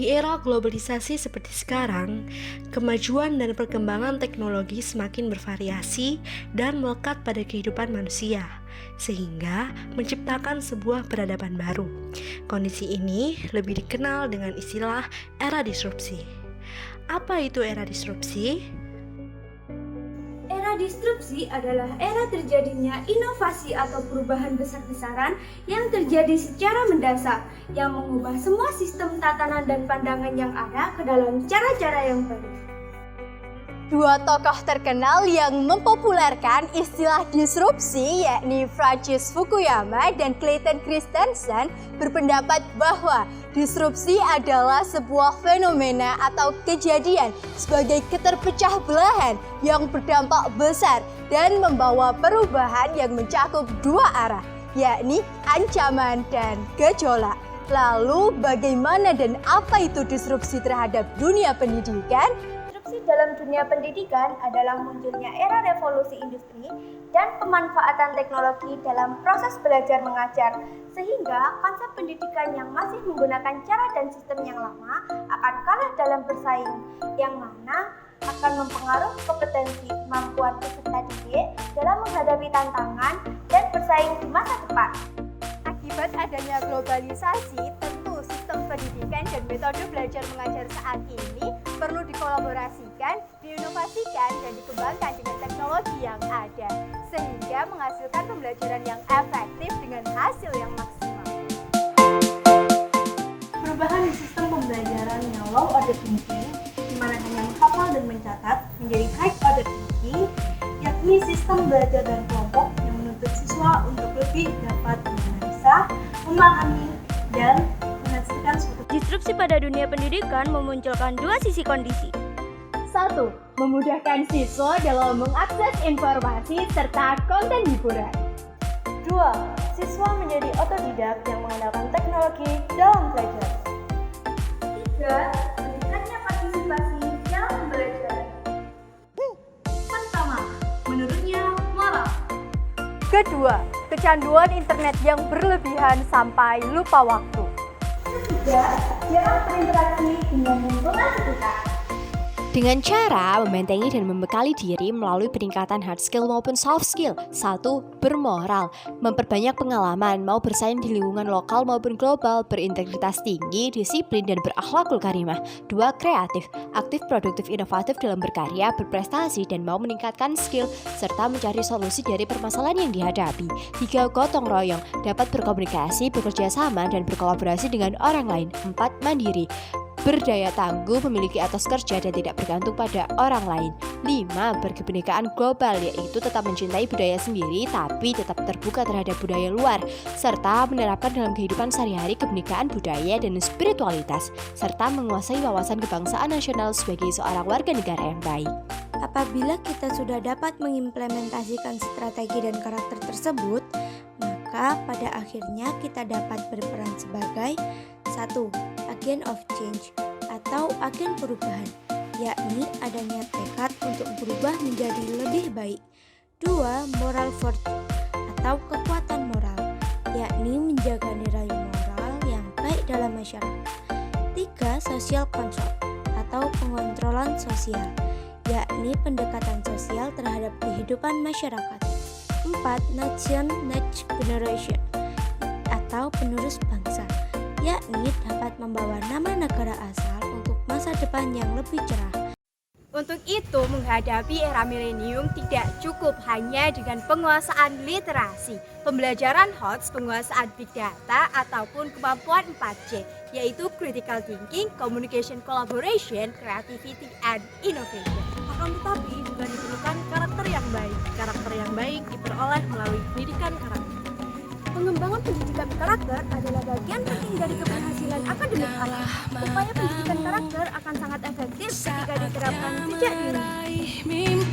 Di era globalisasi seperti sekarang, kemajuan dan perkembangan teknologi semakin bervariasi dan melekat pada kehidupan manusia, sehingga menciptakan sebuah peradaban baru. Kondisi ini lebih dikenal dengan istilah era disrupsi. Apa itu era disrupsi? Era disrupsi adalah era terjadinya inovasi atau perubahan besar-besaran yang terjadi secara mendasar, yang mengubah semua sistem tatanan dan pandangan yang ada ke dalam cara-cara yang baru. Dua tokoh terkenal yang mempopulerkan istilah disrupsi, yakni Francis Fukuyama dan Clayton Christensen, berpendapat bahwa disrupsi adalah sebuah fenomena atau kejadian sebagai keterpecah belahan yang berdampak besar dan membawa perubahan yang mencakup dua arah, yakni ancaman dan gejolak. Lalu bagaimana dan apa itu disrupsi terhadap dunia pendidikan? Dalam dunia pendidikan adalah munculnya era revolusi industri dan pemanfaatan teknologi dalam proses belajar mengajar, sehingga konsep pendidikan yang masih menggunakan cara dan sistem yang lama akan kalah dalam bersaing, yang mana akan mempengaruhi kompetensi kemampuan peserta didik dalam menghadapi tantangan dan bersaing di masa depan. Akibat adanya globalisasi, tentu sistem pendidikan dan metode belajar mengajar saat ini perlu dikolaborasikan, diinovasikan, dan dikembangkan dengan teknologi yang ada, sehingga menghasilkan pembelajaran yang efektif dengan hasil yang maksimal. Perubahan di sistem pembelajaran yang low order thinking, di mana hanya menghafal dan mencatat, menjadi high order thinking, yakni sistem belajar dan kelompok yang menuntut siswa untuk lebih dapat menganalisa, memahami, dan menghasilkan suatu. Disrupsi pada dunia pendidikan memunculkan dua sisi kondisi. 1. Memudahkan siswa dalam mengakses informasi serta konten hiburan. 2. Siswa menjadi otodidak yang mengandalkan teknologi dalam belajar. 3. Meningkatnya partisipasi dalam belajar. Pertama, menurunnya moral. Kedua, kecanduan internet yang berlebihan sampai lupa waktu. Ketiga, jarang berinteraksi dengan lingkungan sekitar. Dengan cara membentengi dan membekali diri melalui peningkatan hard skill maupun soft skill. 1. Bermoral, memperbanyak pengalaman, mau bersaing di lingkungan lokal maupun global, berintegritas tinggi, disiplin, dan berakhlakul karimah. 2. Kreatif, aktif, produktif, inovatif dalam berkarya, berprestasi, dan mau meningkatkan skill, serta mencari solusi dari permasalahan yang dihadapi. 3. Gotong royong, dapat berkomunikasi, bekerja sama, dan berkolaborasi dengan orang lain. 4. Mandiri, berdaya tangguh, memiliki etos kerja dan tidak bergantung pada orang lain. 5. Berkebinekaan global, yaitu tetap mencintai budaya sendiri tapi tetap terbuka terhadap budaya luar, serta menerapkan dalam kehidupan sehari-hari kebinekaan budaya dan spiritualitas, serta menguasai wawasan kebangsaan nasional sebagai seorang warga negara yang baik. Apabila kita sudah dapat mengimplementasikan strategi dan karakter tersebut, maka pada akhirnya kita dapat berperan sebagai 1. Agen of change atau agen perubahan, yakni adanya tekad untuk berubah menjadi lebih baik. 2. Moral virtue atau kekuatan moral, yakni menjaga nilai moral yang baik dalam masyarakat. 3. Social control atau pengontrolan sosial, yakni pendekatan sosial terhadap kehidupan masyarakat. 4. Nation next generation atau penerus bangsa, yakni dapat membawa nama negara asal untuk masa depan yang lebih cerah. Untuk itu, menghadapi era milenium tidak cukup hanya dengan penguasaan literasi, pembelajaran HOTS, penguasaan big data, ataupun kemampuan 4C, yaitu critical thinking, communication collaboration, creativity, and innovation. Akan tetapi juga diperlukan karakter yang baik. Karakter yang baik diperoleh melalui pendidikan karakter. Pengembangan pendidikan karakter adalah bagian penting dari keberhasilan akademik anak. Upaya pendidikan karakter akan sangat efektif jika diterapkan sejak dini.